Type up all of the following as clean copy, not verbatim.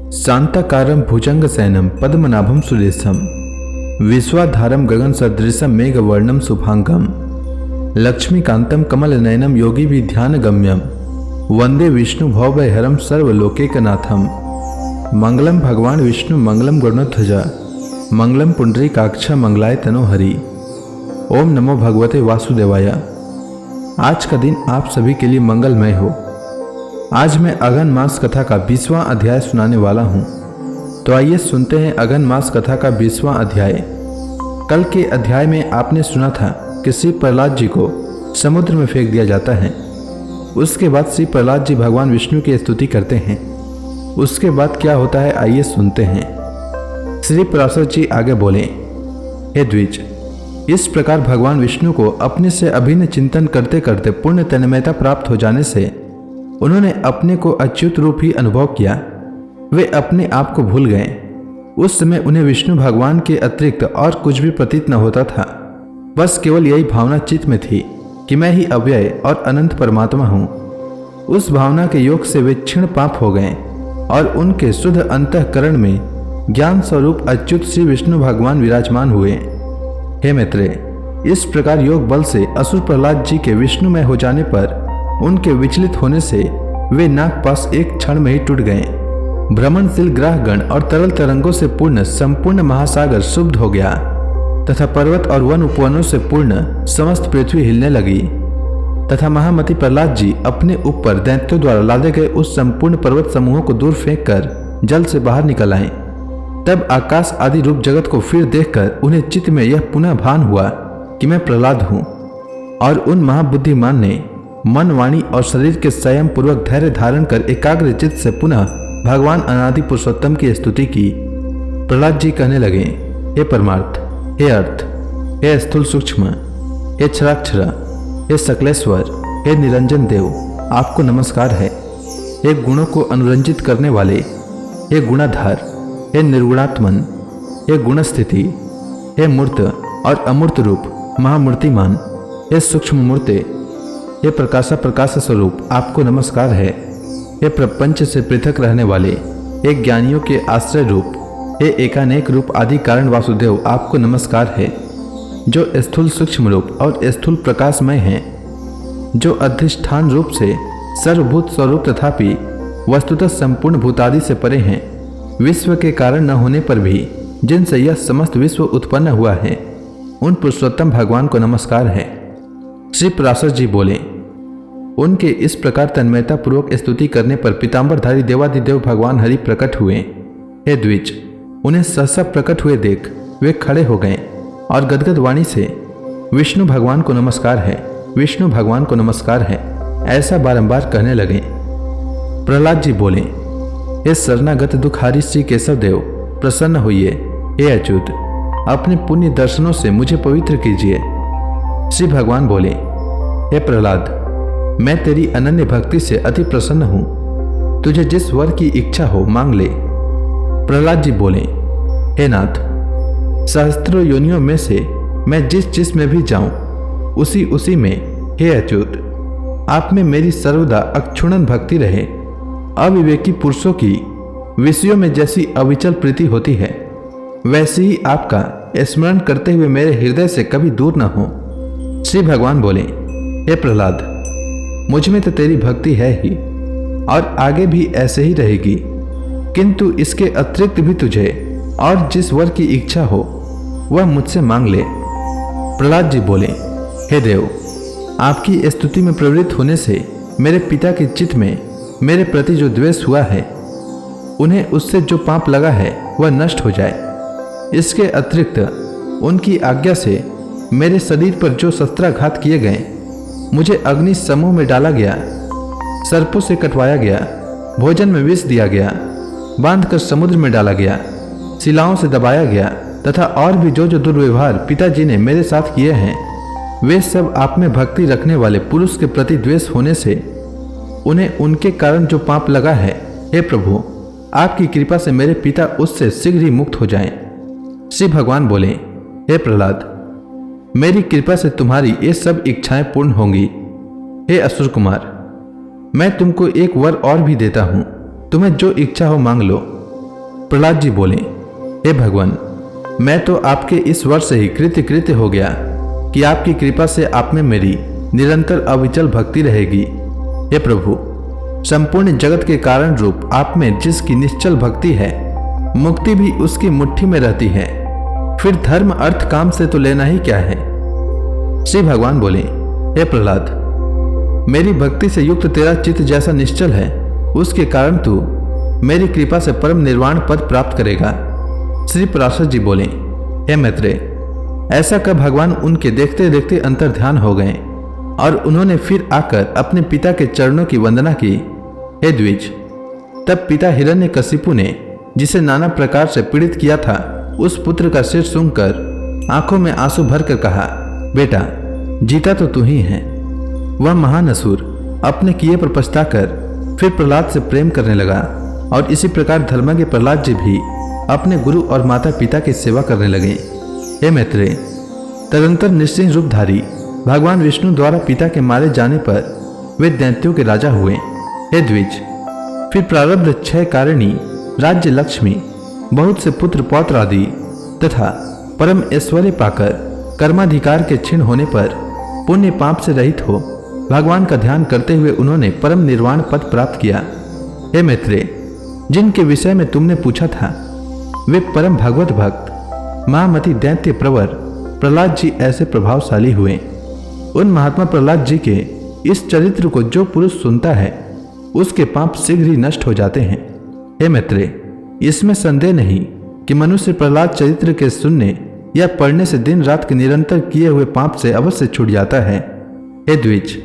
शांताकारं भुजंगशयनं पद्मनाभं सुरेशं विश्वाधारं गगनसदृशं मेघवर्णं शुभांगं लक्ष्मीकान्तं कमलनयनं योगिभिर्ध्यानगम्यं वंदे विष्णु भवभयहरं सर्वलोकैकनाथं। मंगलम भगवान विष्णु मंगलम गरुड़ध्वजा मंगलम पुंडरीकाक्ष मंगलाय तनोहरि। ओम नमो भगवते वासुदेवाय। आज का दिन आप सभी के लिए मंगलमय हो। आज मैं अगन मास कथा का 20वां अध्याय सुनाने वाला हूँ। तो आइए सुनते हैं अगन मास कथा का 20वां अध्याय। कल के अध्याय में आपने सुना था कि श्री प्रहलाद जी को समुद्र में फेंक दिया जाता है। उसके बाद श्री प्रहलाद जी भगवान विष्णु की स्तुति करते हैं। उसके बाद क्या होता है आइए सुनते हैं। श्री पराशर जी आगे बोले, हे द्विज, इस प्रकार भगवान विष्णु को अपने से अभिन्न चिंतन करते करते पूर्ण तन्मयता प्राप्त हो जाने से उन्होंने अपने को अच्युत रूप ही अनुभव किया। वे अपने आप को भूल गए। उस समय उन्हें विष्णु भगवान के अतिरिक्त और कुछ भी प्रतीत न होता था। बस केवल यही भावना चित्त में थी कि मैं ही अव्यय और अनंत परमात्मा हूँ। उस भावना के योग से वे क्षीण पाप हो गए और उनके शुद्ध अंतःकरण में ज्ञान स्वरूप अच्युत श्री विष्णु भगवान विराजमान हुए। हे मित्रे, इस प्रकार योग बल से असुर प्रहलाद जी के विष्णुमय हो जाने पर उनके विचलित होने से वे नागपाश एक क्षण में ही टूट गए। भ्रमणशील ग्रहगण और तरल तरंगों से पूर्ण संपूर्ण महासागर शुद्ध हो गया तथा पर्वत और वन उपवनों से पूर्ण समस्त पृथ्वी हिलने लगी तथा महामति प्रहलाद जी अपने ऊपर दैत्यों द्वारा लादे गए उस संपूर्ण पर्वत समूहों को दूर फेंककर जल से बाहर निकल आए। तब आकाश आदि रूप जगत को फिर देखकर उन्हें चित्त में यह पुनः भान हुआ कि मैं प्रहलाद हूँ। और उन महाबुद्धिमान ने मन, वाणी और शरीर के संयम पूर्वक धैर्य धारण कर एकाग्र चित्त से पुनः भगवान अनादि पुरुषोत्तम की स्तुति की। प्रहलाद जी कहने लगे, हे परमार्थ, हे अर्थ, हे स्थूल सूक्ष्म, हे क्षराक्षर, हे सकलेश्वर, हे निरंजन देव, आपको नमस्कार है। हे गुणों को अनुरंजित करने वाले, हे गुणाधार, हे निर्गुणात्मन, हे गुणस्थिति, हे मूर्त और अमूर्त रूप महामूर्तिमान, हे सूक्ष्म मूर्ते, हे प्रकाश स्वरूप, आपको नमस्कार है। हे प्रपंच से पृथक रहने वाले, हे ज्ञानियों के आश्रय रूप, हे एकानेक रूप आदि कारण वासुदेव, आपको नमस्कार है। जो स्थूल सूक्ष्म रूप और स्थूल प्रकाशमय हैं, जो अधिष्ठान रूप से सर्वभूत स्वरूप तथापि वस्तुतः संपूर्ण भूतादि से परे हैं, विश्व के कारण न होने पर भी जिनसे यह समस्त विश्व उत्पन्न हुआ है, उन पुरुषोत्तम भगवान को नमस्कार है। श्री पराशर जी बोले, उनके इस प्रकार तन्मयता पूर्वक स्तुति करने पर पीतांबरधारी देवादिदेव भगवान हरि प्रकट हुए। हे द्विज, उन्हें सहसा प्रकट हुए देख वे खड़े हो गए और गदगद वाणी से विष्णु भगवान को नमस्कार है, विष्णु भगवान को नमस्कार है, ऐसा बारंबार कहने लगे। प्रहलाद जी बोले, हे शरणागत दुखारी श्री केशव देव, प्रसन्न होइए। हे अच्युत, अपने पुण्य दर्शनों से मुझे पवित्र कीजिए। श्री भगवान बोले, हे प्रहलाद, मैं तेरी अनन्य भक्ति से अति प्रसन्न हूँ। तुझे जिस वर की इच्छा हो मांग ले। प्रहलाद जी बोले, हे नाथ, सहस्त्रों योनियों में से मैं जिस में भी जाऊं उसी में, हे अच्युत, आप में मेरी सर्वदा अक्षुण्ण भक्ति रहे। अविवेकी पुरुषों की विषयों में जैसी अविचल प्रीति होती है, वैसे ही आपका स्मरण करते हुए मेरे हृदय से कभी दूर न हो। श्री भगवान बोले, हे प्रहलाद, मुझ में तो तेरी भक्ति है ही और आगे भी ऐसे ही रहेगी, किंतु इसके अतिरिक्त भी तुझे और जिस वर की इच्छा हो वह मुझसे मांग ले। प्रहलाद जी बोले, हे देव, आपकी स्तुति में प्रवृत्त होने से मेरे पिता के चित्त में मेरे प्रति जो द्वेष हुआ है, उन्हें उससे जो पाप लगा है वह नष्ट हो जाए। इसके अतिरिक्त उनकी आज्ञा से मेरे शरीर पर जो शस्त्राघात किए गए, मुझे अग्नि समूह में डाला गया, सर्पों से कटवाया गया, भोजन में विष दिया गया, बांधकर समुद्र में डाला गया, शिलाओं से दबाया गया तथा और भी जो दुर्व्यवहार पिताजी ने मेरे साथ किए हैं, वे सब आप में भक्ति रखने वाले पुरुष के प्रति द्वेष होने से उन्हें उनके कारण जो पाप लगा है, हे प्रभु, आपकी कृपा से मेरे पिता उससे शीघ्र ही मुक्त हो जाएं। श्री भगवान बोले, हे प्रहलाद, मेरी कृपा से तुम्हारी ये सब इच्छाएं पूर्ण होंगी। हे असुर कुमार, मैं तुमको एक वर और भी देता हूं, तुम्हें जो इच्छा हो मांग लो। प्रहलाद जी बोले, हे भगवान, मैं तो आपके इस वर्ष से ही कृत्य हो गया कि आपकी कृपा से आप में मेरी निरंतर अविचल भक्ति रहेगी। हे प्रभु, संपूर्ण जगत के कारण रूप आप में जिसकी निश्चल भक्ति है, मुक्ति भी उसकी मुट्ठी में रहती है। फिर धर्म अर्थ काम से तो लेना ही क्या है। श्री भगवान बोले, हे प्रहलाद, मेरी भक्ति से युक्त तेरा चित्त जैसा निश्चल है, उसके कारण तू मेरी कृपा से परम निर्वाण पद प्राप्त करेगा। श्री पराशर जी बोले, हे मैत्रेय, ऐसा कर भगवान उनके देखते देखते अंतर ध्यान हो गए और उन्होंने फिर आकर अपने पिता के चरणों की वंदना की। हे द्विज, तब पिता हिरण्यकशिपु ने जिसे नाना प्रकार से पीड़ित किया था, उस पुत्र का सिर सूंघकर आंखों में आंसू भरकर कहा, बेटा, जीता तो तू ही है। वह महान असुर अपने किए पर पछताकर फिर प्रहलाद से प्रेम करने लगा और इसी प्रकार धर्मज्ञ प्रहलाद जी भी अपने गुरु और माता पिता की सेवा करने लगे। हे मैत्रेय, तदंतर निश्चित रूपधारी भगवान विष्णु द्वारा पिता के मारे जाने पर वे दैत्यों के राजा हुए। हे द्विज, फिर प्रारब्ध क्षय कारिणी राज्य लक्ष्मी, बहुत से पुत्र पौत्र आदि तथा परम ऐश्वर्य पाकर कर्माधिकार के क्षीण होने पर पुण्य पाप से रहित हो भगवान का ध्यान करते हुए उन्होंने परम निर्वाण पद प्राप्त किया। हे मैत्रेय, जिनके विषय में तुमने पूछा था, वे परम भगवत भक्त महामति दैत्य प्रवर प्रहलाद जी ऐसे प्रभावशाली हुए। उन महात्मा प्रहलाद जी के इस चरित्र को जो पुरुष सुनता है, उसके पाप शीघ्र ही नष्ट हो जाते हैं। हे मैत्रेय, इसमें संदेह नहीं कि मनुष्य प्रहलाद चरित्र के सुनने या पढ़ने से दिन रात के निरंतर किए हुए पाप से अवश्य छूट जाता है। हे द्विज,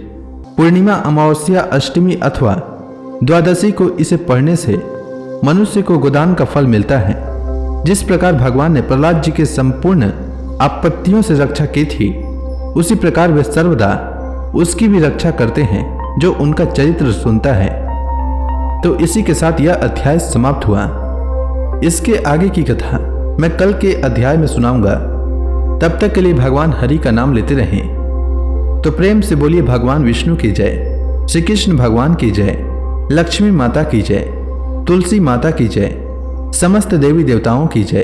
पूर्णिमा, अमावस्या, अष्टमी अथवा द्वादशी को इसे पढ़ने से मनुष्य को गोदान का फल मिलता है। जिस प्रकार भगवान ने प्रहलाद जी के संपूर्ण आपत्तियों से रक्षा की थी, उसी प्रकार वे सर्वदा उसकी भी रक्षा करते हैं जो उनका चरित्र सुनता है। तो इसी के साथ यह अध्याय समाप्त हुआ। इसके आगे की कथा मैं कल के अध्याय में सुनाऊंगा। तब तक के लिए भगवान हरि का नाम लेते रहें। तो प्रेम से बोलिए भगवान विष्णु की जय, श्री कृष्ण भगवान की जय, लक्ष्मी माता की जय, तुलसी माता की जय, समस्त देवी देवताओं की जय।